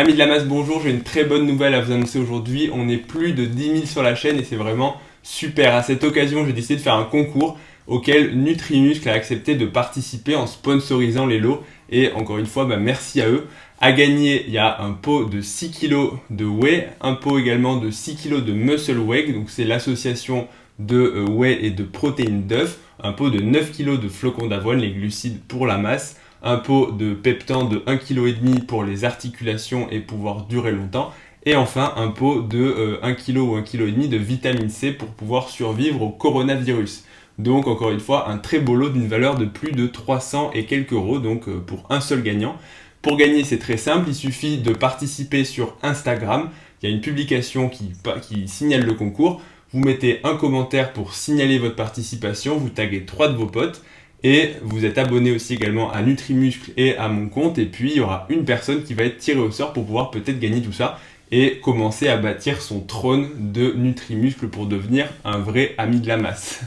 Amis de la masse, bonjour, j'ai une très bonne nouvelle à vous annoncer aujourd'hui. On est plus de 10 000 sur la chaîne et c'est vraiment super. À cette occasion, j'ai décidé de faire un concours auquel Nutrimuscle a accepté de participer en sponsorisant les lots. Et encore une fois, merci à eux. À gagner, il y a un pot de 6 kg de whey, un pot également de 6 kg de muscle whey, donc c'est l'association de whey et de protéines d'œuf, un pot de 9 kg de flocons d'avoine, les glucides pour la masse, un pot de peptan de 1,5 kg pour les articulations et pouvoir durer longtemps, et enfin un pot de 1 kg ou 1,5 kg de vitamine C pour pouvoir survivre au coronavirus. Donc encore une fois, un très beau lot d'une valeur de plus de 300 et quelques euros, donc pour un seul gagnant. Pour gagner, c'est très simple, il suffit de participer sur Instagram. Il y a une publication qui signale le concours. Vous mettez un commentaire pour signaler votre participation, vous taguez 3 de vos potes et vous êtes abonné aussi également à Nutrimuscle et à mon compte. Et puis, il y aura une personne qui va être tirée au sort pour pouvoir peut-être gagner tout ça et commencer à bâtir son trône de Nutrimuscle pour devenir un vrai ami de la masse.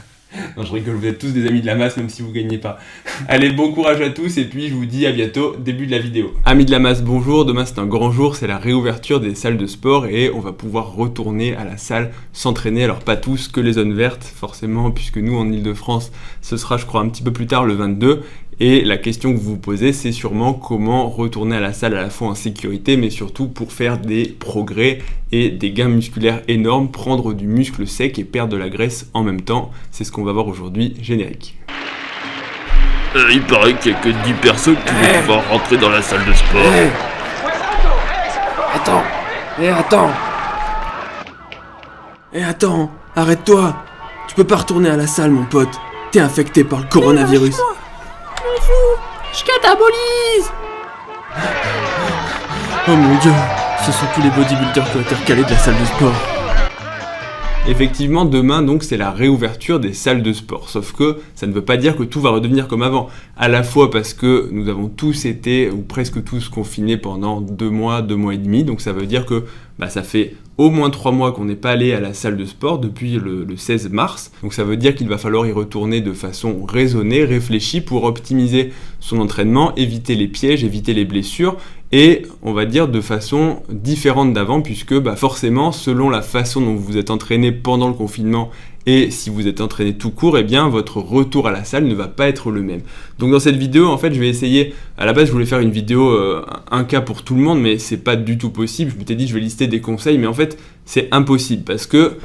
Non, je rigole, vous êtes tous des amis de la masse même si vous ne gagnez pas. Allez, bon courage à tous et puis je vous dis à bientôt, début de la vidéo. Amis de la masse, bonjour, demain c'est un grand jour, c'est la réouverture des salles de sport et on va pouvoir retourner à la salle, s'entraîner. Alors pas tous, que les zones vertes forcément, puisque nous en Ile-de-France, ce sera je crois un petit peu plus tard le 22. Et la question que vous vous posez, c'est sûrement comment retourner à la salle à la fois en sécurité, mais surtout pour faire des progrès et des gains musculaires énormes, prendre du muscle sec et perdre de la graisse en même temps. C'est ce qu'on va voir aujourd'hui, générique. Il paraît qu'il n'y a que 10 personnes qui vont pouvoir rentrer dans la salle de sport. Attends, arrête-toi. Tu peux pas retourner à la salle, mon pote. T'es infecté par le coronavirus. Je catabolise. Oh mon dieu, ce sont tous les bodybuilders qui ont été recalés de la salle de sport. Effectivement, demain, donc, c'est la réouverture des salles de sport. Sauf que ça ne veut pas dire que tout va redevenir comme avant. À la fois parce que nous avons tous été, ou presque tous, confinés pendant 2 mois et demi. Donc ça veut dire que ça fait au moins 3 mois qu'on n'est pas allé à la salle de sport depuis le 16 mars. Donc ça veut dire qu'il va falloir y retourner de façon raisonnée, réfléchie pour optimiser son entraînement, éviter les pièges, éviter les blessures. Et on va dire de façon différente d'avant puisque forcément selon la façon dont vous vous êtes entraîné pendant le confinement et si vous êtes entraîné tout court, votre retour à la salle ne va pas être le même. Donc dans cette vidéo, en fait, je vais essayer, à la base je voulais faire une vidéo un cas pour tout le monde, mais c'est pas du tout possible. Je m'étais dit je vais lister des conseils, mais en fait c'est impossible parce que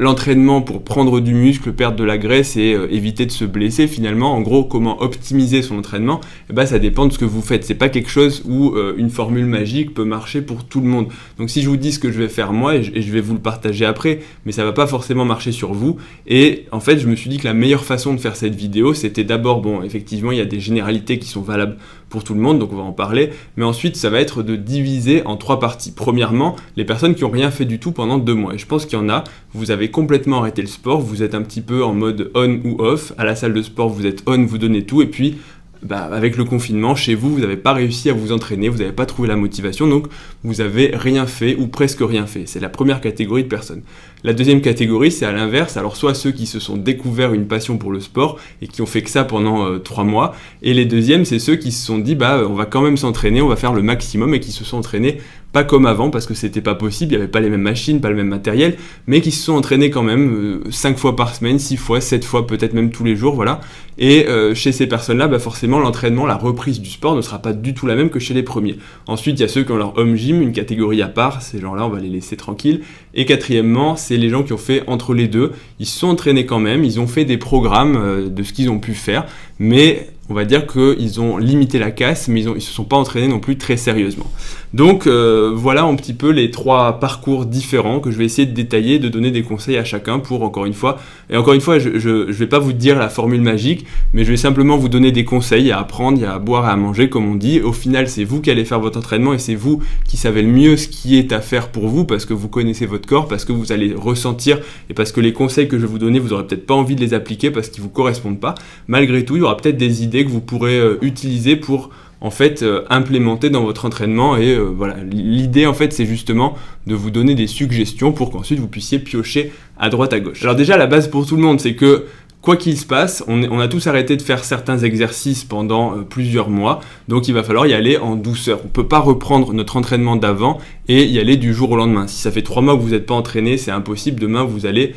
l'entraînement pour prendre du muscle, perdre de la graisse et éviter de se blesser finalement, en gros comment optimiser son entraînement, ça dépend de ce que vous faites. C'est pas quelque chose où une formule magique peut marcher pour tout le monde. Donc si je vous dis ce que je vais faire moi, et je vais vous le partager après, mais ça va pas forcément marcher sur vous. Et en fait je me suis dit que la meilleure façon de faire cette vidéo, c'était d'abord, effectivement il y a des généralités qui sont valables pour tout le monde, donc on va en parler, mais ensuite ça va être de diviser en 3 parties. Premièrement, les personnes qui n'ont rien fait du tout pendant 2 mois, et je pense qu'il y en a, vous avez complètement arrêté le sport, vous êtes un petit peu en mode on ou off, à la salle de sport vous êtes on, vous donnez tout, et puis avec le confinement, chez vous, vous n'avez pas réussi à vous entraîner, vous n'avez pas trouvé la motivation, donc vous n'avez rien fait ou presque rien fait. C'est la première catégorie de personnes. La deuxième catégorie, c'est à l'inverse, alors soit ceux qui se sont découverts une passion pour le sport et qui ont fait que ça pendant 3 mois, et les deuxièmes, c'est ceux qui se sont dit, on va quand même s'entraîner, on va faire le maximum, et qui se sont entraînés pas comme avant, parce que c'était pas possible, il n'y avait pas les mêmes machines, pas le même matériel, mais qui se sont entraînés quand même 5 fois par semaine, 6 fois, 7 fois, peut-être même tous les jours, voilà. Et chez ces personnes-là, forcément, l'entraînement, la reprise du sport ne sera pas du tout la même que chez les premiers. Ensuite, il y a ceux qui ont leur home gym, une catégorie à part, ces gens-là, on va les laisser tranquilles. Et quatrièmement, c'est les gens qui ont fait entre les deux, ils se sont entraînés quand même, ils ont fait des programmes de ce qu'ils ont pu faire, mais on va dire qu'ils ont limité la casse, mais ils se sont pas entraînés non plus très sérieusement. Donc voilà un petit peu les 3 parcours différents que je vais essayer de détailler, de donner des conseils à chacun pour encore une fois, je vais pas vous dire la formule magique, mais je vais simplement vous donner des conseils à apprendre, à boire et à manger comme on dit. Au final, c'est vous qui allez faire votre entraînement et c'est vous qui savez le mieux ce qui est à faire pour vous parce que vous connaissez votre corps, parce que vous allez ressentir et parce que les conseils que je vais vous donner, vous aurez peut-être pas envie de les appliquer parce qu'ils vous correspondent pas. Malgré tout, il y aura peut-être des idées que vous pourrez utiliser pour implémenter dans votre entraînement et voilà, l'idée en fait c'est justement de vous donner des suggestions pour qu'ensuite vous puissiez piocher à droite à gauche. Alors déjà la base pour tout le monde c'est que Quoi qu'il se passe, on a tous arrêté de faire certains exercices pendant plusieurs mois, donc il va falloir y aller en douceur. On ne peut pas reprendre notre entraînement d'avant et y aller du jour au lendemain. Si ça fait 3 mois que vous n'êtes pas entraîné, c'est impossible. Demain, vous allez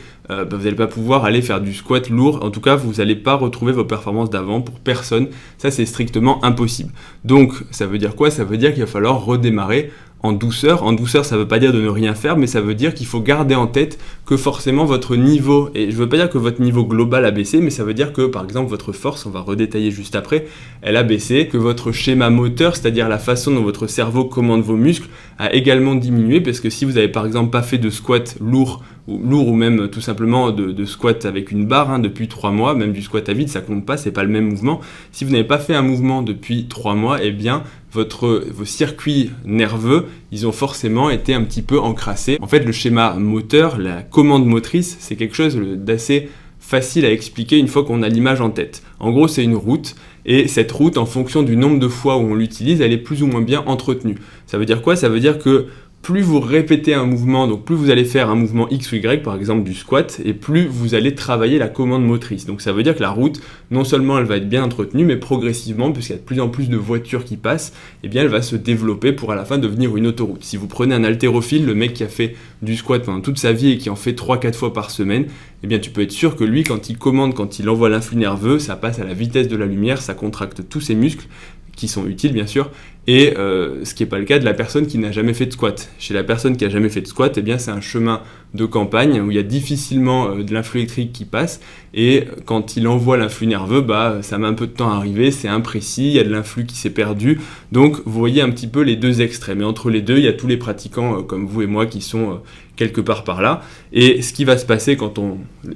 pas pouvoir aller faire du squat lourd. En tout cas, vous n'allez pas retrouver vos performances d'avant pour personne. Ça, c'est strictement impossible. Donc, ça veut dire quoi ? Ça veut dire qu'il va falloir redémarrer en douceur. En douceur, ça ne veut pas dire de ne rien faire, mais ça veut dire qu'il faut garder en tête que forcément votre niveau, et je ne veux pas dire que votre niveau global a baissé, mais ça veut dire que par exemple votre force, on va redétailler juste après, elle a baissé, que votre schéma moteur, c'est-à-dire la façon dont votre cerveau commande vos muscles, a également diminué, parce que si vous n'avez par exemple pas fait de squat lourd ou même tout simplement de squat avec une barre depuis 3 mois, même du squat à vide, ça compte pas, c'est pas le même mouvement. Si vous n'avez pas fait un mouvement depuis 3 mois, eh bien vos circuits nerveux, ils ont forcément été un petit peu encrassés. En fait, le schéma moteur, la commande motrice, c'est quelque chose d'assez facile à expliquer une fois qu'on a l'image en tête. En gros, c'est une route, et cette route, en fonction du nombre de fois où on l'utilise, elle est plus ou moins bien entretenue. Ça veut dire quoi ? Ça veut dire que plus vous répétez un mouvement, donc plus vous allez faire un mouvement X ou Y, par exemple du squat, et plus vous allez travailler la commande motrice. Donc ça veut dire que la route, non seulement elle va être bien entretenue, mais progressivement, puisqu'il y a de plus en plus de voitures qui passent, eh bien elle va se développer pour à la fin devenir une autoroute. Si vous prenez un haltérophile, le mec qui a fait du squat pendant toute sa vie et qui en fait 3-4 fois par semaine, eh bien tu peux être sûr que lui, quand il commande, quand il envoie l'influx nerveux, ça passe à la vitesse de la lumière, ça contracte tous ses muscles, qui sont utiles bien sûr, et ce qui n'est pas le cas de la personne qui n'a jamais fait de squat. Chez la personne qui n'a jamais fait de squat, eh bien c'est un chemin de campagne où il y a difficilement de l'influx électrique qui passe, et quand il envoie l'influx nerveux, ça met un peu de temps à arriver, c'est imprécis, il y a de l'influx qui s'est perdu, donc vous voyez un petit peu les deux extrêmes, et entre les deux, il y a tous les pratiquants comme vous et moi qui sont quelque part par là, et ce qui va se passer quand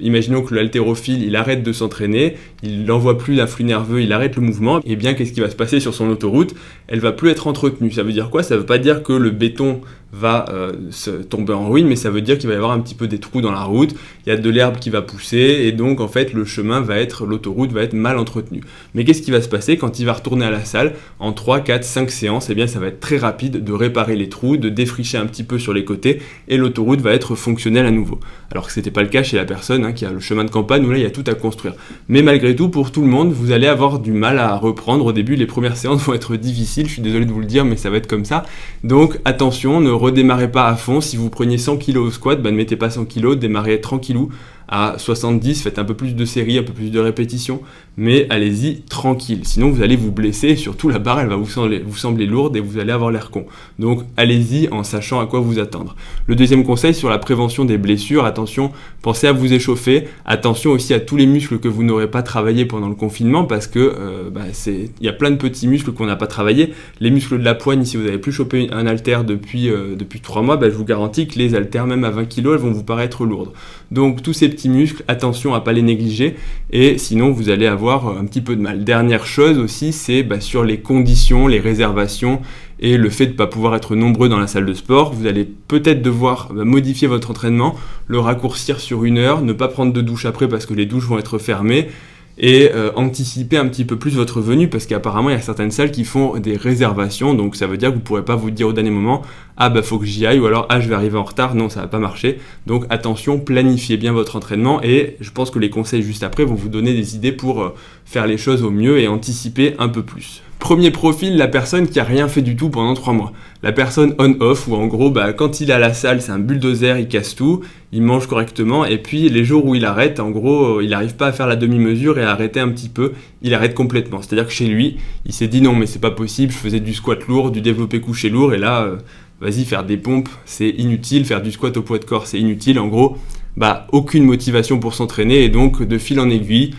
imaginons que l'haltérophile, il arrête de s'entraîner, il n'envoie plus d'influx nerveux, il arrête le mouvement, et bien qu'est-ce qui va se passer sur son autoroute ? Elle va plus être entretenue. Ça veut dire quoi ? Ça veut pas dire que le béton va se tomber en ruine, mais ça veut dire qu'il va y avoir un petit peu des trous dans la route, il y a de l'herbe qui va pousser, et donc en fait l'autoroute va être mal entretenue. Mais qu'est-ce qui va se passer quand il va retourner à la salle en 3, 4, 5 séances ? Eh bien ça va être très rapide de réparer les trous, de défricher un petit peu sur les côtés, et l'autoroute va être fonctionnelle à nouveau. Alors que c'était pas le cas chez la personne qui a le chemin de campagne où là il y a tout à construire. Mais malgré tout, pour tout le monde, vous allez avoir du mal à reprendre. Au début, les premières séances vont être difficiles, je suis désolé de vous le dire, mais ça va être comme ça. Donc attention, ne redémarrez pas à fond. Si vous preniez 100 kg au squat, ne mettez pas 100 kg, démarrez tranquillou à 70, faites un peu plus de séries, un peu plus de répétitions, mais allez-y tranquille, sinon vous allez vous blesser, et surtout la barre elle va vous sembler lourde et vous allez avoir l'air con. Donc allez-y en sachant à quoi vous attendre. Le deuxième conseil sur la prévention des blessures, attention, pensez à vous échauffer, attention aussi à tous les muscles que vous n'aurez pas travaillé pendant le confinement, parce que il y a plein de petits muscles qu'on n'a pas travaillé. Les muscles de la poigne, si vous n'avez plus chopé un haltère depuis 3 mois, je vous garantis que les haltères même à 20 kg elles vont vous paraître lourdes. Donc tous ces petits muscles, attention à ne pas les négliger, et sinon vous allez avoir un petit peu de mal. Dernière chose aussi, c'est sur les conditions, les réservations et le fait de ne pas pouvoir être nombreux dans la salle de sport. Vous allez peut-être devoir modifier votre entraînement, le raccourcir sur 1 heure, ne pas prendre de douche après parce que les douches vont être fermées, et anticiper un petit peu plus votre venue, parce qu'apparemment il y a certaines salles qui font des réservations, donc ça veut dire que vous ne pourrez pas vous dire au dernier moment faut que j'y aille, ou alors je vais arriver en retard, non ça va pas marcher. Donc attention, planifiez bien votre entraînement, et je pense que les conseils juste après vont vous donner des idées pour faire les choses au mieux et anticiper un peu plus. Premier profil, la personne qui a rien fait du tout pendant 3 mois. La personne on-off, où en gros, quand il est à la salle, c'est un bulldozer, il casse tout, il mange correctement, et puis les jours où il arrête, en gros, il n'arrive pas à faire la demi-mesure et à arrêter un petit peu, il arrête complètement. C'est-à-dire que chez lui, il s'est dit non mais c'est pas possible, je faisais du squat lourd, du développé couché lourd, et là, vas-y, faire des pompes, c'est inutile, faire du squat au poids de corps, c'est inutile. En gros, aucune motivation pour s'entraîner, et donc de fil en aiguille,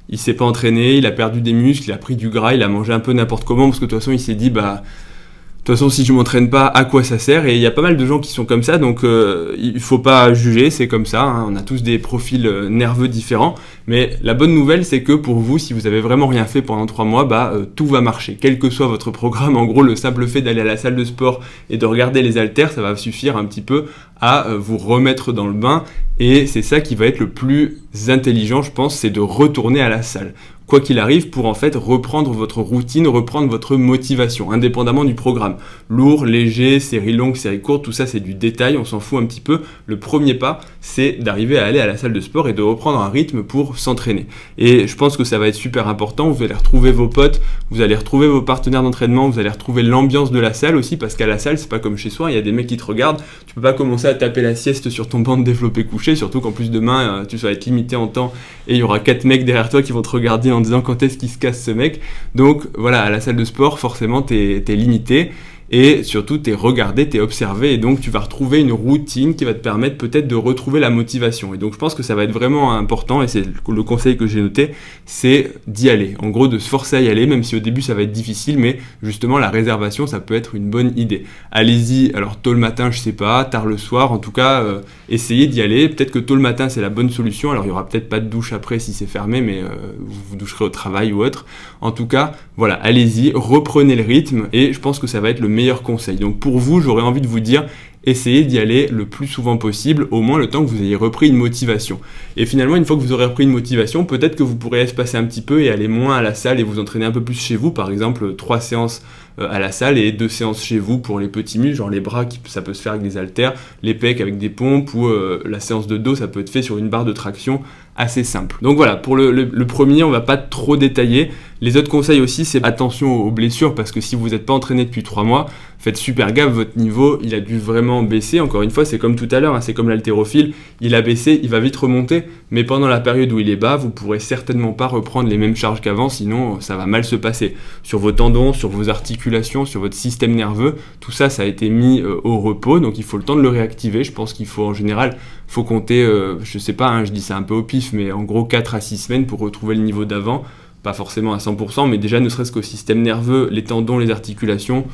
il s'est pas entraîné, il a perdu des muscles, il a pris du gras, il a mangé un peu n'importe comment, parce que de toute façon il s'est dit de toute façon si je m'entraîne pas, à quoi ça sert? Et il y a pas mal de gens qui sont comme ça, donc il faut pas juger, c'est comme ça, on a tous des profils nerveux différents, mais la bonne nouvelle c'est que pour vous, si vous avez vraiment rien fait pendant 3 mois, tout va marcher, quel que soit votre programme. En gros, le simple fait d'aller à la salle de sport et de regarder les haltères, ça va suffire un petit peu à vous remettre dans le bain, et c'est ça qui va être le plus intelligent, je pense, c'est de retourner à la salle. quoi qu'il arrive, pour en fait reprendre votre routine, reprendre votre motivation, indépendamment du programme. Lourd, léger, série longue, série courte, tout ça c'est du détail, on s'en fout un petit peu. Le premier pas, c'est d'arriver à aller à la salle de sport et de reprendre un rythme pour s'entraîner. Et je pense que ça va être super important, vous allez retrouver vos potes, vous allez retrouver vos partenaires d'entraînement, vous allez retrouver l'ambiance de la salle aussi, parce qu'à la salle, c'est pas comme chez soi, il y a des mecs qui te regardent, tu peux pas commencer à taper la sieste sur ton banc de développé couché, surtout qu'en plus demain, tu vas être limité en temps et il y aura 4 mecs derrière toi qui vont te regarder en disant quand est-ce qu'il se casse ce mec. Donc voilà, à la salle de sport, forcément, t'es limité. Et surtout, t'es regardé, t'es observé, et donc tu vas retrouver une routine qui va te permettre peut-être de retrouver la motivation. Et donc je pense que ça va être vraiment important, et c'est le conseil que j'ai noté, c'est d'y aller. En gros, de se forcer à y aller, même si au début ça va être difficile, mais justement la réservation, ça peut être une bonne idée. Allez-y, alors tôt le matin, je sais pas, tard le soir, en tout cas, essayez d'y aller. Peut-être que tôt le matin, c'est la bonne solution, alors il y aura peut-être pas de douche après si c'est fermé, mais vous vous doucherez au travail ou autre. En tout cas, voilà, allez-y, reprenez le rythme, et je pense que ça va être le meilleur conseil. Donc pour vous, j'aurais envie de vous dire, essayez d'y aller le plus souvent possible, au moins le temps que vous ayez repris une motivation. Et finalement, une fois que vous aurez repris une motivation, peut-être que vous pourrez espacer un petit peu et aller moins à la salle et vous entraîner un peu plus chez vous, par exemple 3 séances à la salle et 2 séances chez vous pour les petits muscles, genre les bras, ça peut se faire avec des haltères, les pecs avec des pompes, ou la séance de dos, ça peut être fait sur une barre de traction assez simple. Donc voilà, pour le premier, on va pas trop détailler. Les autres conseils aussi, c'est attention aux blessures, parce que si vous n'êtes pas entraîné depuis 3 mois, faites super gaffe, votre niveau, il a dû vraiment baisser. Encore une fois, c'est comme tout à l'heure, hein, c'est comme l'haltérophile, il a baissé, il va vite remonter, mais pendant la période où il est bas, vous pourrez certainement pas reprendre les mêmes charges qu'avant, sinon ça va mal se passer. Sur vos tendons, sur vos articulations, sur votre système nerveux, tout ça, ça a été mis au repos, donc il faut le temps de le réactiver. Je pense qu'il faut en général, faut compter, je sais pas, hein, je dis ça un peu au pif, mais en gros 4 à 6 semaines pour retrouver le niveau d'avant. Pas forcément à 100%, mais déjà ne serait-ce qu'au système nerveux, les tendons, les articulations,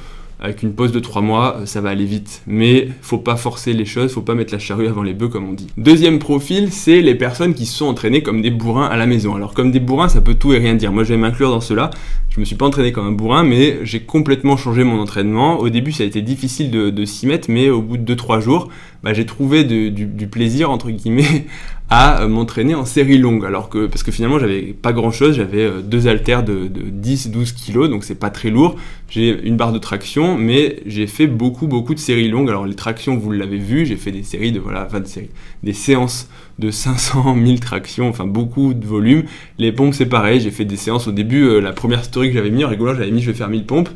avec une pause de 3 mois, ça va aller vite. Mais faut pas forcer les choses, faut pas mettre la charrue avant les bœufs comme on dit. Deuxième profil, c'est les personnes qui se sont entraînées comme des bourrins à la maison. Alors comme des bourrins, ça peut tout et rien dire. Moi je vais m'inclure dans cela. Je me suis pas entraîné comme un bourrin, mais j'ai complètement changé mon entraînement. Au début, ça a été difficile de s'y mettre, mais au bout de 2-3 jours, j'ai trouvé du plaisir, entre guillemets, à m'entraîner en série longue. Parce que finalement, j'avais pas grand chose, j'avais 2 haltères de 10-12 kilos, donc c'est pas très lourd. J'ai une barre de traction, mais j'ai fait beaucoup de séries longues. Alors les tractions, vous l'avez vu, j'ai fait des séries des séances de 500 000 tractions, enfin beaucoup de volume. Les pompes, c'est pareil, j'ai fait des séances au début, la première story que j'avais mis en rigolant, j'avais mis je vais faire 1000 pompes.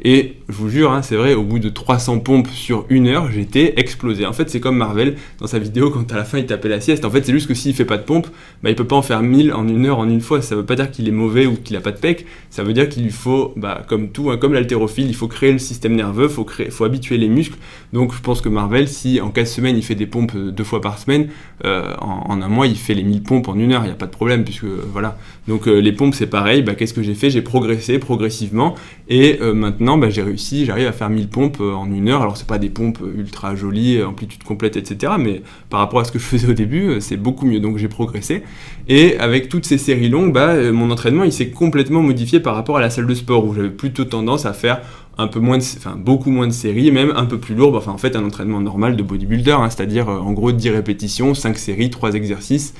Et je vous jure, hein, c'est vrai, au bout de 300 pompes sur 1 heure, j'étais explosé. En fait, c'est comme Marvel, dans sa vidéo, quand à la fin il tapait la sieste. En fait, c'est juste que s'il fait pas de pompe, il peut pas en faire 1000 en 1 heure, en une fois. Ça veut pas dire qu'il est mauvais ou qu'il a pas de pec. Ça veut dire qu'il lui faut, comme tout, hein, comme l'haltérophile, il faut créer le système nerveux, faut habituer les muscles. Donc, je pense que Marvel, si en 4 semaines, il fait des pompes 2 fois par semaine, en un mois, il fait les 1000 pompes en 1 heure. Il n'y a pas de problème, puisque voilà. Donc, les pompes, c'est pareil. Qu'est-ce que j'ai fait ? J'ai progressé progressivement. Et maintenant, j'arrive à faire 1000 pompes en 1 heure. Alors c'est pas des pompes ultra jolies, amplitude complète, etc. Mais par rapport à ce que je faisais au début, c'est beaucoup mieux. Donc j'ai progressé. Et avec toutes ces séries longues, mon entraînement il s'est complètement modifié par rapport à la salle de sport où j'avais plutôt tendance à faire beaucoup moins de séries, même un peu plus lourd. En fait, un entraînement normal de bodybuilder, hein, c'est-à-dire en gros 10 répétitions, 5 séries, 3 exercices.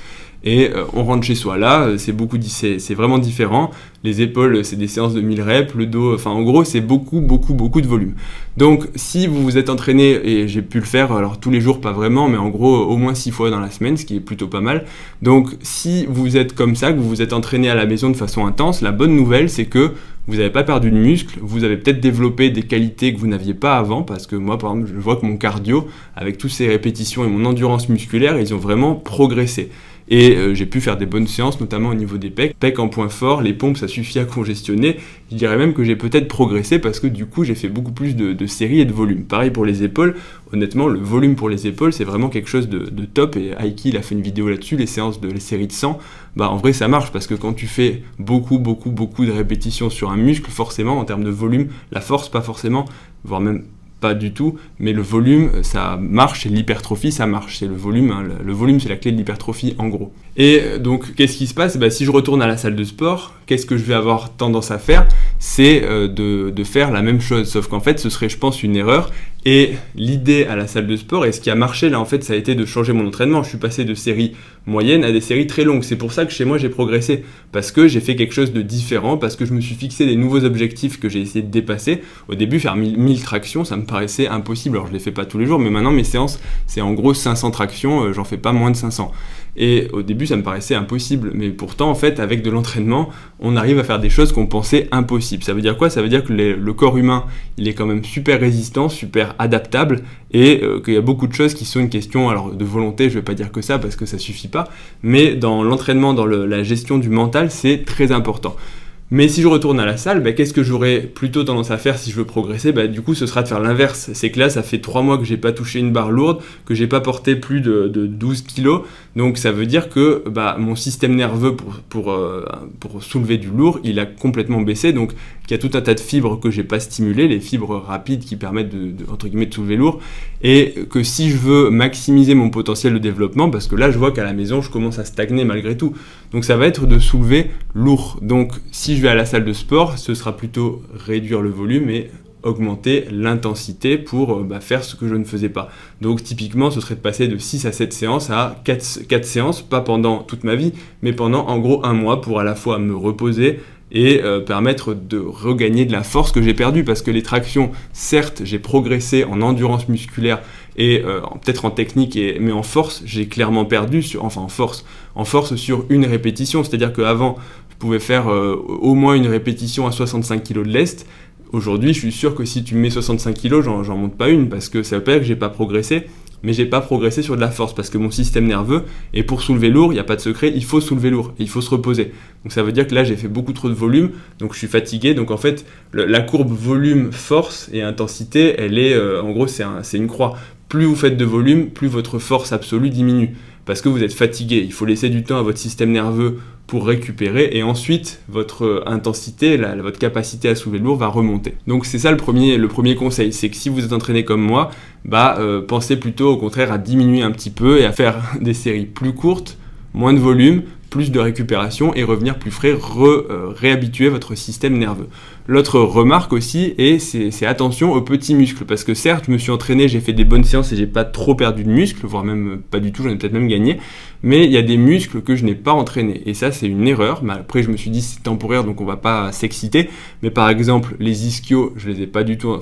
Et on rentre chez soi. Là, c'est vraiment différent. Les épaules, c'est des séances de 1000 reps. Le dos, en gros, c'est beaucoup de volume. Donc, si vous vous êtes entraîné, et j'ai pu le faire, alors tous les jours, pas vraiment, mais en gros, au moins 6 fois dans la semaine, ce qui est plutôt pas mal. Donc, si vous êtes comme ça, que vous vous êtes entraîné à la maison de façon intense, la bonne nouvelle, c'est que vous n'avez pas perdu de muscle, vous avez peut-être développé des qualités que vous n'aviez pas avant, parce que moi, par exemple, je vois que mon cardio, avec toutes ces répétitions et mon endurance musculaire, ils ont vraiment progressé. Et j'ai pu faire des bonnes séances, notamment au niveau des pecs. Pecs en point fort, les pompes, ça suffit à congestionner. Je dirais même que j'ai peut-être progressé parce que du coup, j'ai fait beaucoup plus de séries et de volume. Pareil pour les épaules. Honnêtement, le volume pour les épaules, c'est vraiment quelque chose de top. Et Aiki, il a fait une vidéo là-dessus, les séries de 100. En vrai, ça marche parce que quand tu fais beaucoup de répétitions sur un muscle, forcément, en termes de volume, la force, pas forcément, voire même pas du tout, mais le volume, ça marche, et l'hypertrophie, ça marche, c'est le volume, le volume, c'est la clé de l'hypertrophie, en gros. Et donc, qu'est-ce qui se passe ? Si je retourne à la salle de sport, qu'est-ce que je vais avoir tendance à faire? C'est de faire la même chose, sauf qu'en fait ce serait, je pense, une erreur. Et l'idée à la salle de sport, et ce qui a marché là en fait, ça a été de changer mon entraînement. Je suis passé de séries moyennes à des séries très longues. C'est pour ça que chez moi j'ai progressé, parce que j'ai fait quelque chose de différent, parce que je me suis fixé des nouveaux objectifs que j'ai essayé de dépasser. Au début, faire 1000 tractions, ça me paraissait impossible. Alors je les fais pas tous les jours, mais maintenant mes séances, c'est en gros 500 tractions, j'en fais pas moins de 500. Et au début, ça me paraissait impossible. Mais pourtant, en fait, avec de l'entraînement, on arrive à faire des choses qu'on pensait impossibles. Ça veut dire quoi? Ça veut dire que le corps humain, il est quand même super résistant, super adaptable, et qu'il y a beaucoup de choses qui sont une question alors, de volonté. Je vais pas dire que ça, parce que ça suffit pas. Mais dans l'entraînement, dans la gestion du mental, c'est très important. Mais si je retourne à la salle, qu'est-ce que j'aurais plutôt tendance à faire si je veux progresser? Du coup, ce sera de faire l'inverse. C'est que là, ça fait 3 mois que j'ai pas touché une barre lourde, que j'ai pas porté plus de 12 kilos. Donc ça veut dire que mon système nerveux pour soulever du lourd, il a complètement baissé. Donc il y a tout un tas de fibres que j'ai pas stimulées, les fibres rapides qui permettent entre guillemets de soulever lourd. Et que si je veux maximiser mon potentiel de développement, parce que là je vois qu'à la maison je commence à stagner malgré tout. Donc ça va être de soulever lourd. Donc si je vais à la salle de sport, ce sera plutôt réduire le volume et augmenter l'intensité pour faire ce que je ne faisais pas. Donc typiquement, ce serait de passer de 6 à 7 séances à 4 séances, pas pendant toute ma vie, mais pendant en gros 1 mois pour à la fois me reposer et permettre de regagner de la force que j'ai perdue. Parce que les tractions, certes, j'ai progressé en endurance musculaire et peut-être en technique, mais en force, j'ai clairement perdu, en force sur une répétition. C'est-à-dire qu'avant, je pouvais faire au moins une répétition à 65 kg de lest. Aujourd'hui, je suis sûr que si tu me mets 65 kg, j'en monte pas une, parce que ça veut pas dire que j'ai pas progressé, mais j'ai pas progressé sur de la force, parce que mon système nerveux, et pour soulever lourd, il n'y a pas de secret, il faut soulever lourd, et il faut se reposer. Donc ça veut dire que là, j'ai fait beaucoup trop de volume, donc je suis fatigué. Donc en fait, la courbe volume, force et intensité, elle est, en gros, c'est une croix. Plus vous faites de volume, plus votre force absolue diminue, parce que vous êtes fatigué. Il faut laisser du temps à votre système nerveux pour récupérer, et ensuite votre intensité, votre capacité à soulever le lourd va remonter. Donc c'est ça le premier conseil, c'est que si vous êtes entraîné comme moi, pensez plutôt au contraire à diminuer un petit peu et à faire des séries plus courtes, moins de volume, plus de récupération et revenir plus frais, réhabituer votre système nerveux. L'autre remarque aussi, c'est attention aux petits muscles, parce que certes, je me suis entraîné, j'ai fait des bonnes séances et j'ai pas trop perdu de muscles, voire même pas du tout, j'en ai peut-être même gagné, mais il y a des muscles que je n'ai pas entraînés, et ça c'est une erreur. Mais après je me suis dit c'est temporaire, donc on va pas s'exciter, mais par exemple les ischios, je les ai pas du tout,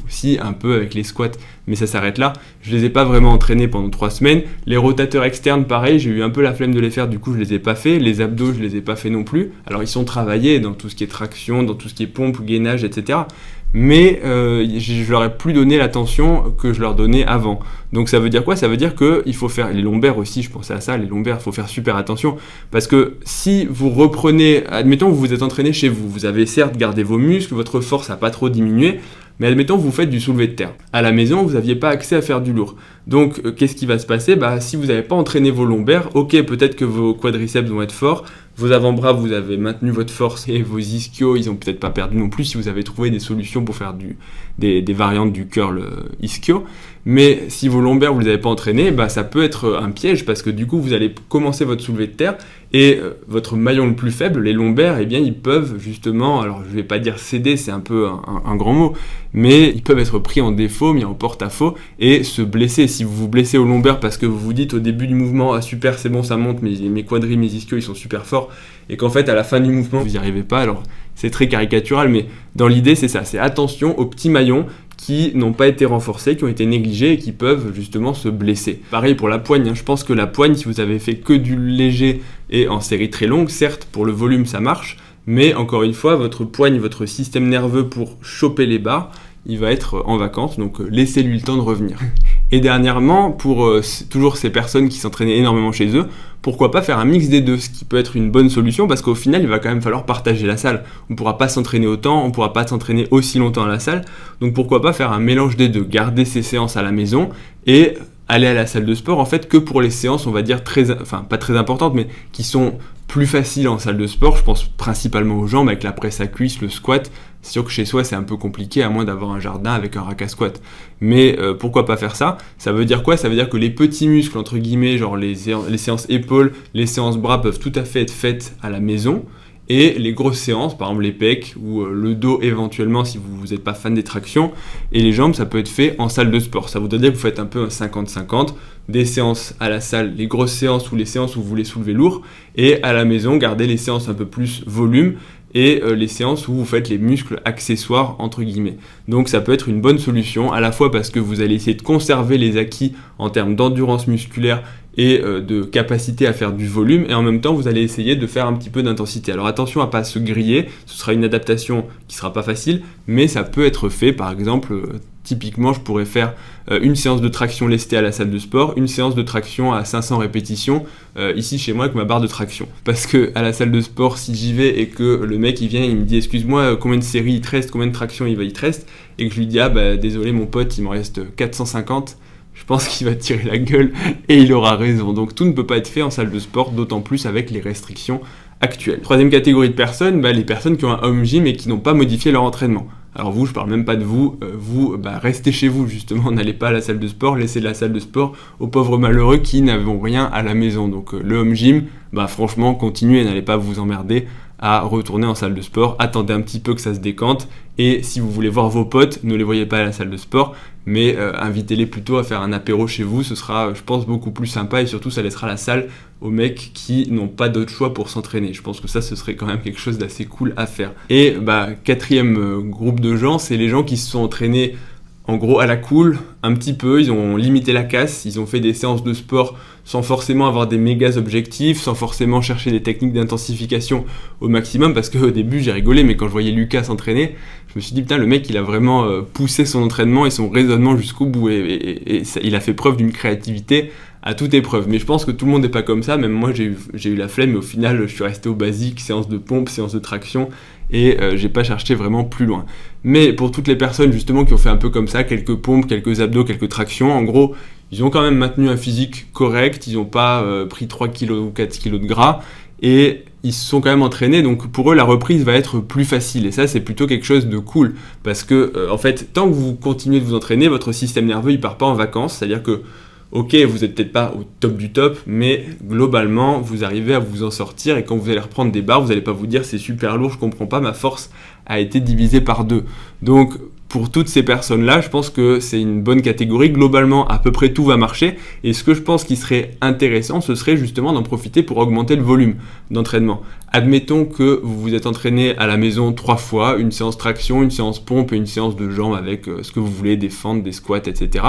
si un peu avec les squats, mais ça s'arrête là, je les ai pas vraiment entraînés pendant 3 semaines, les rotateurs externes pareil, j'ai eu un peu la flemme de les faire, du coup je les ai pas fait, les abdos je les ai pas fait non plus, alors ils sont travaillés dans tout ce qui est traction, dans tout ce qui est pompe, gainage, etc. Mais je leur ai plus donné l'attention que je leur donnais avant. Donc ça veut dire quoi? Ça veut dire qu'il faut faire, les lombaires aussi, je pensais à ça, les lombaires, il faut faire super attention, parce que si vous reprenez, admettons vous vous êtes entraîné chez vous, vous avez certes gardé vos muscles, votre force n'a pas trop diminué, mais admettons vous faites du soulevé de terre. À la maison, vous n'aviez pas accès à faire du lourd. Donc qu'est-ce qui va se passer? Si vous n'avez pas entraîné vos lombaires, ok, peut-être que vos quadriceps vont être forts, vos avant-bras, vous avez maintenu votre force, et vos ischios, ils n'ont peut-être pas perdu non plus si vous avez trouvé des solutions pour faire des variantes du curl ischio. Mais si vos lombaires, vous ne les avez pas entraînés, ça peut être un piège, parce que du coup, vous allez commencer votre soulevé de terre, et votre maillon le plus faible, les lombaires, ils peuvent justement, alors je ne vais pas dire céder, c'est un peu un grand mot, mais ils peuvent être pris en défaut, mis en porte-à-faux, et se blesser. Si vous vous blessez aux lombaires parce que vous vous dites au début du mouvement, ah super, c'est bon, ça monte, mes quadris, mes ischios, ils sont super forts, et qu'en fait, à la fin du mouvement, vous n'y arrivez pas, alors c'est très caricatural, mais dans l'idée, c'est ça, c'est attention aux petits maillons qui n'ont pas été renforcés, qui ont été négligés et qui peuvent justement se blesser. Pareil pour la poigne, je pense que la poigne, si vous avez fait que du léger et en série très longue, certes, pour le volume, ça marche, mais encore une fois, votre poigne, votre système nerveux pour choper les barres, il va être en vacances, donc laissez-lui le temps de revenir. Et dernièrement, pour toujours ces personnes qui s'entraînaient énormément chez eux, pourquoi pas faire un mix des deux, ce qui peut être une bonne solution, parce qu'au final, il va quand même falloir partager la salle. On ne pourra pas s'entraîner autant, on ne pourra pas s'entraîner aussi longtemps à la salle, donc pourquoi pas faire un mélange des deux, garder ses séances à la maison et aller à la salle de sport, en fait, que pour les séances, on va dire, pas très importantes, mais qui sont plus faciles en salle de sport. Je pense principalement aux jambes, avec la presse à cuisse, le squat. C'est sûr que chez soi, c'est un peu compliqué, à moins d'avoir un jardin avec un rack à squat. Mais pourquoi pas faire ça? Ça veut dire quoi? Ça veut dire que les petits muscles, entre guillemets, genre les séances épaules, les séances bras peuvent tout à fait être faites à la maison. et les grosses séances, par exemple les pecs ou le dos éventuellement si vous n'êtes pas fan des tractions, et les jambes ça peut être fait en salle de sport. Ça voudrait dire que vous faites un peu un 50-50, des séances à la salle, les grosses séances ou les séances où vous voulez soulever lourd, et à la maison gardez les séances un peu plus volume, et les séances où vous faites les muscles accessoires entre guillemets. Donc ça peut être une bonne solution, à la fois parce que vous allez essayer de conserver les acquis en termes d'endurance musculaire et de capacité à faire du volume, et en même temps vous allez essayer de faire un petit peu d'intensité. Alors attention à pas se griller, ce sera une adaptation qui sera pas facile, mais ça peut être fait. Par exemple, typiquement je pourrais faire une séance de traction lestée à la salle de sport, une séance de traction à 500 répétitions ici chez moi avec ma barre de traction. Parce que à la salle de sport, si j'y vais et que le mec il vient, il me dit excuse-moi combien de séries il te reste, combien de tractions il te reste, et que je lui dis ah bah désolé mon pote il m'en reste 450, je pense qu'il va tirer la gueule et il aura raison. Donc tout ne peut pas être fait en salle de sport, d'autant plus avec les restrictions actuelles. Troisième catégorie de personnes, les personnes qui ont un home gym et qui n'ont pas modifié leur entraînement. Alors vous, je parle même pas de vous, restez chez vous justement, n'allez pas à la salle de sport, laissez la salle de sport aux pauvres malheureux qui n'avons rien à la maison. Donc le home gym, franchement continuez, n'allez pas vous emmerder à retourner en salle de sport, attendez un petit peu que ça se décante, et si vous voulez voir vos potes, ne les voyez pas à la salle de sport, mais invitez-les plutôt à faire un apéro chez vous, ce sera je pense beaucoup plus sympa, et surtout ça laissera la salle aux mecs qui n'ont pas d'autre choix pour s'entraîner. Je pense que ça ce serait quand même quelque chose d'assez cool à faire. Et quatrième groupe de gens, c'est les gens qui se sont entraînés en gros à la cool, un petit peu, ils ont limité la casse, ils ont fait des séances de sport sans forcément avoir des méga objectifs, sans forcément chercher des techniques d'intensification au maximum, parce qu'au début j'ai rigolé, mais quand je voyais Lucas s'entraîner, je me suis dit putain le mec il a vraiment poussé son entraînement et son raisonnement jusqu'au bout, et il a fait preuve d'une créativité à toute épreuve. Mais je pense que tout le monde n'est pas comme ça, même moi j'ai eu la flemme, mais au final je suis resté au basique, séance de pompe, séance de traction, et j'ai pas cherché vraiment plus loin. Mais pour toutes les personnes justement qui ont fait un peu comme ça, quelques pompes, quelques abdos, quelques tractions, en gros ils ont quand même maintenu un physique correct, ils n'ont pas pris 3 kg ou 4 kg de gras, et ils se sont quand même entraînés, donc pour eux la reprise va être plus facile, et ça c'est plutôt quelque chose de cool, parce que en fait tant que vous continuez de vous entraîner, votre système nerveux il part pas en vacances, c'est-à-dire que ok, vous n'êtes peut-être pas au top du top, mais globalement, vous arrivez à vous en sortir, et quand vous allez reprendre des barres, vous n'allez pas vous dire c'est super lourd, je comprends pas, ma force a été divisée par 2. Donc, pour toutes ces personnes-là, je pense que c'est une bonne catégorie. Globalement, à peu près tout va marcher, et ce que je pense qui serait intéressant, ce serait justement d'en profiter pour augmenter le volume d'entraînement. Admettons que vous vous êtes entraîné à la maison 3 fois, une séance traction, une séance pompe et une séance de jambes avec ce que vous voulez, des fentes, des squats, etc.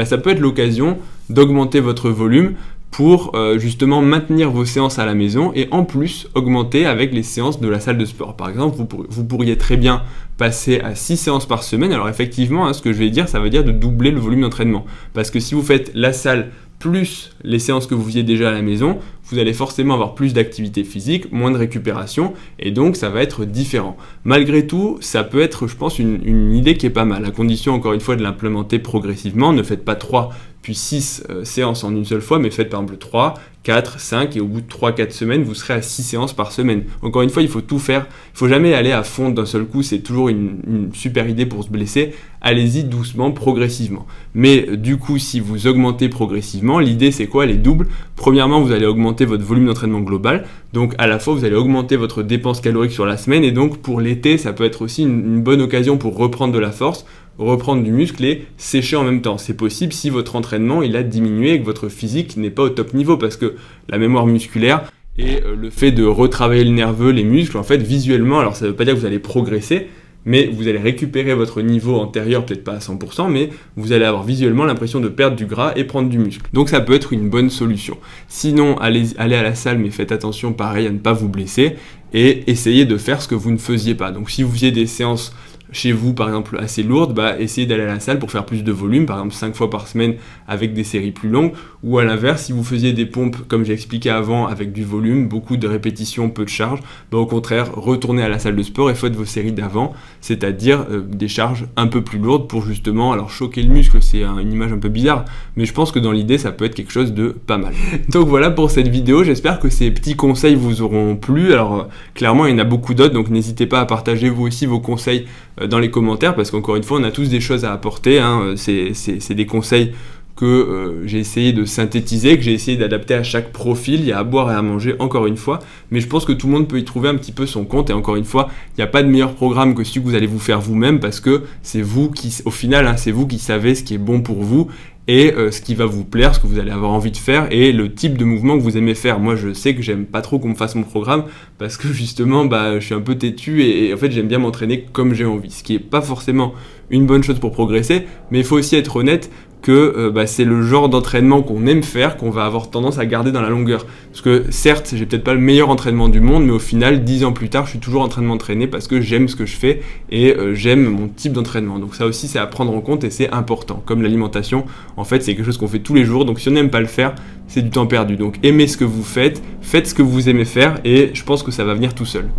Ça peut être l'occasion d'augmenter votre volume pour justement maintenir vos séances à la maison, et en plus augmenter avec les séances de la salle de sport. Par exemple, vous pourriez très bien passer à 6 séances par semaine. Alors effectivement, ce que je vais dire, ça veut dire de doubler le volume d'entraînement. Parce que si vous faites la salle plus les séances que vous faisiez déjà à la maison, vous allez forcément avoir plus d'activité physique, moins de récupération, et donc ça va être différent. Malgré tout, ça peut être, je pense, une idée qui est pas mal, à condition encore une fois de l'implémenter progressivement. Ne faites pas 3 puis 6 séances en une seule fois, mais faites par exemple 3, 4, 5, et au bout de 3-4 semaines, vous serez à 6 séances par semaine. Encore une fois, il faut tout faire, il ne faut jamais aller à fond d'un seul coup, c'est toujours une super idée pour se blesser. Allez-y doucement, progressivement. Mais du coup, si vous augmentez progressivement, l'idée c'est quoi? Elle est double. Premièrement, vous allez augmenter votre volume d'entraînement global, donc à la fois vous allez augmenter votre dépense calorique sur la semaine, et donc pour l'été, ça peut être aussi une bonne occasion pour reprendre de la force, reprendre du muscle et sécher en même temps. C'est possible si votre entraînement il a diminué et que votre physique n'est pas au top niveau, parce que la mémoire musculaire et le fait de retravailler le nerveux, les muscles, en fait visuellement, alors ça ne veut pas dire que vous allez progresser, mais vous allez récupérer votre niveau antérieur, peut-être pas à 100%, mais vous allez avoir visuellement l'impression de perdre du gras et prendre du muscle. Donc ça peut être une bonne solution. Sinon, allez à la salle, mais faites attention pareil à ne pas vous blesser, et essayez de faire ce que vous ne faisiez pas. Donc si vous faisiez des séances chez vous par exemple assez lourde, essayez d'aller à la salle pour faire plus de volume, par exemple 5 fois par semaine avec des séries plus longues, ou à l'inverse, si vous faisiez des pompes comme j'ai expliqué avant avec du volume, beaucoup de répétitions, peu de charges, au contraire retournez à la salle de sport et faites vos séries d'avant, c'est-à-dire des charges un peu plus lourdes pour justement, alors choquer le muscle, c'est une image un peu bizarre, mais je pense que dans l'idée ça peut être quelque chose de pas mal. Donc voilà pour cette vidéo, j'espère que ces petits conseils vous auront plu. Alors clairement il y en a beaucoup d'autres, donc n'hésitez pas à partager vous aussi vos conseils dans les commentaires, parce qu'encore une fois on a tous des choses à apporter, c'est des conseils que j'ai essayé de synthétiser, que j'ai essayé d'adapter à chaque profil. Il y a à boire et à manger, encore une fois, mais je pense que tout le monde peut y trouver un petit peu son compte, et encore une fois, il n'y a pas de meilleur programme que celui que vous allez vous faire vous-même, parce que c'est vous qui, au final, hein, c'est vous qui savez ce qui est bon pour vous, et ce qui va vous plaire, ce que vous allez avoir envie de faire, et le type de mouvement que vous aimez faire. Moi, je sais que j'aime pas trop qu'on me fasse mon programme, parce que justement, je suis un peu têtu, et en fait, j'aime bien m'entraîner comme j'ai envie, ce qui est pas forcément une bonne chose pour progresser, mais il faut aussi être honnête que c'est le genre d'entraînement qu'on aime faire, qu'on va avoir tendance à garder dans la longueur. Parce que certes, j'ai peut-être pas le meilleur entraînement du monde, mais au final, 10 ans plus tard, je suis toujours en train de m'entraîner parce que j'aime ce que je fais et j'aime mon type d'entraînement. Donc ça aussi, c'est à prendre en compte et c'est important. Comme l'alimentation, en fait, c'est quelque chose qu'on fait tous les jours, donc si on n'aime pas le faire, c'est du temps perdu. Donc aimez ce que vous faites, faites ce que vous aimez faire et je pense que ça va venir tout seul.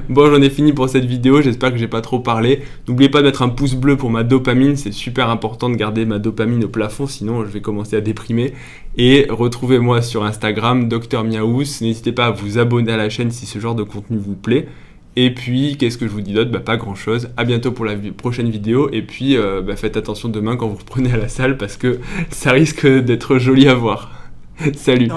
Bon, j'en ai fini pour cette vidéo, j'espère que j'ai pas trop parlé. N'oubliez pas de mettre un pouce bleu pour ma dopamine, c'est super important de garder ma dopamine au plafond, sinon je vais commencer à déprimer. Et retrouvez-moi sur Instagram, Dr Miaous. N'hésitez pas à vous abonner à la chaîne si ce genre de contenu vous plaît. Et puis, qu'est-ce que je vous dis d'autre ? Pas grand chose. À bientôt pour la prochaine vidéo. Et puis, faites attention demain quand vous reprenez à la salle parce que ça risque d'être joli à voir. Salut.